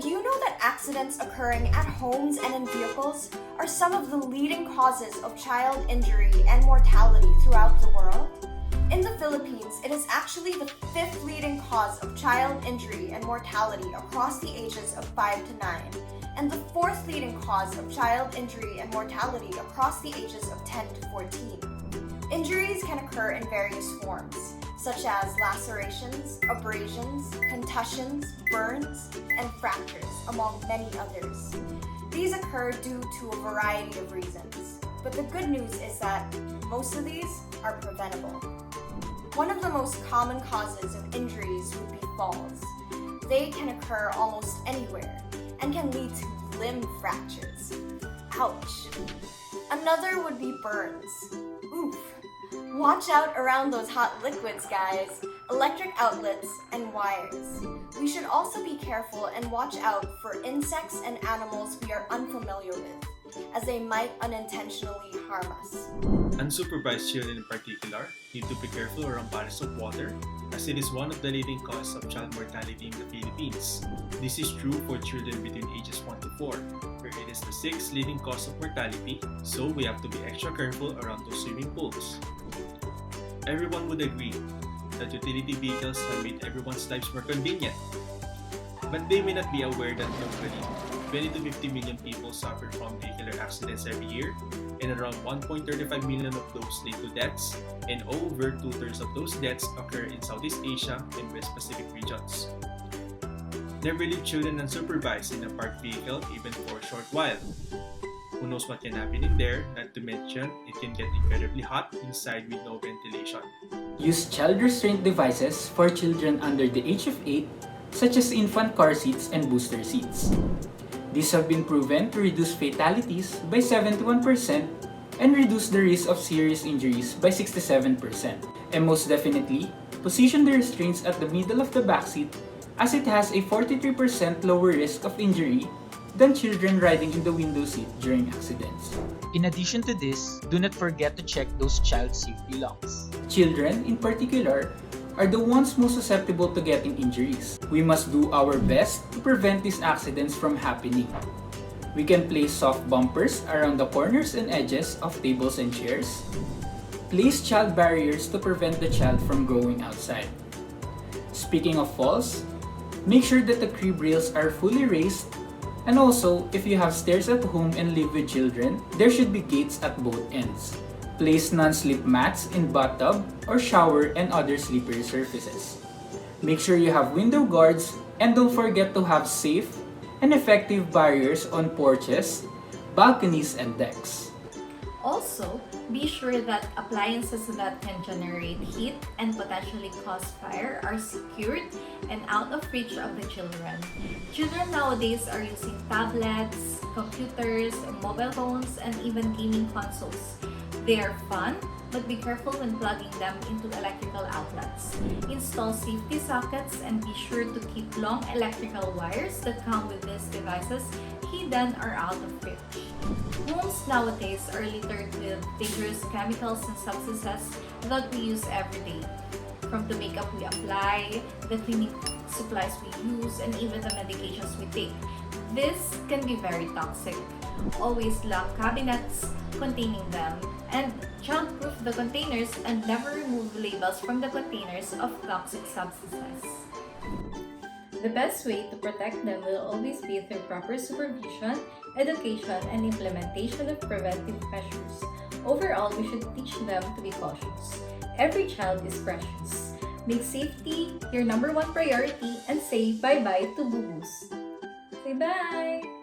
Did you know that accidents occurring at homes and in vehicles are some of the leading causes of child injury and mortality throughout the world? In the Philippines, it is actually the 5th leading cause of child injury and mortality across the ages of 5 to 9, and the 4th leading cause of child injury and mortality across the ages of 10 to 14. Injuries can occur in various forms, such as lacerations, abrasions, concussions, burns, and fractures, among many others. These occur due to a variety of reasons, but the good news is that most of these are preventable. One of the most common causes of injuries would be falls. They can occur almost anywhere and can lead to limb fractures. Ouch! Another would be burns. Oof! Watch out around those hot liquids, guys, electric outlets, and wires. We should also be careful and watch out for insects and animals we are unfamiliar with, as they might unintentionally harm us. Unsupervised children in particular need to be careful around bodies of water, as it is one of the leading causes of child mortality in the Philippines. This is true for children between ages 1 to 4, where it is the 6th leading cause of mortality, so we have to be extra careful around those swimming pools. Everyone would agree that utility vehicles have made everyone's lives more convenient, but they may not be aware that globally, 20 to 50 million people suffer from vehicular accidents every year, and around 1.35 million of those lead to deaths, and over 2/3 of those deaths occur in Southeast Asia and West Pacific regions. Never leave children unsupervised in a parked vehicle even for a short while. Who knows what can happen in there, not to mention it can get incredibly hot inside with no ventilation. Use child restraint devices for children under the age of 8, such as infant car seats and booster seats. These have been proven to reduce fatalities by 71% and reduce the risk of serious injuries by 67%. And most definitely, position the restraints at the middle of the backseat, as it has a 43% lower risk of injury than children riding in the window seat during accidents. In addition to this, do not forget to check those child safety locks. Children, in particular, are the ones most susceptible to getting injuries. We must do our best to prevent these accidents from happening. We can place soft bumpers around the corners and edges of tables and chairs. Place child barriers to prevent the child from going outside. Speaking of falls, make sure that the crib rails are fully raised. And also, if you have stairs at home and live with children, there should be gates at both ends. Place non-slip mats in bathtub or shower and other slippery surfaces. Make sure you have window guards, and don't forget to have safe and effective barriers on porches, balconies, and decks. Also, be sure that appliances that can generate heat and potentially cause fire are secured and out of reach of the children. Children nowadays are using tablets, computers, mobile phones, and even gaming consoles. They are fun, but be careful when plugging them into electrical outlets. Install safety sockets and be sure to keep long electrical wires that come with these devices hidden or out of reach. Homes nowadays are littered with dangerous chemicals and substances that we use every day. From the makeup we apply, the cleaning supplies we use, and even the medications we take. This can be very toxic. Always lock cabinets containing them, and child-proof the containers and never remove labels from the containers of toxic substances. The best way to protect them will always be through proper supervision, education, and implementation of preventive measures. Overall, we should teach them to be cautious. Every child is precious. Make safety your #1 priority and say bye-bye to boo-boos. Say bye!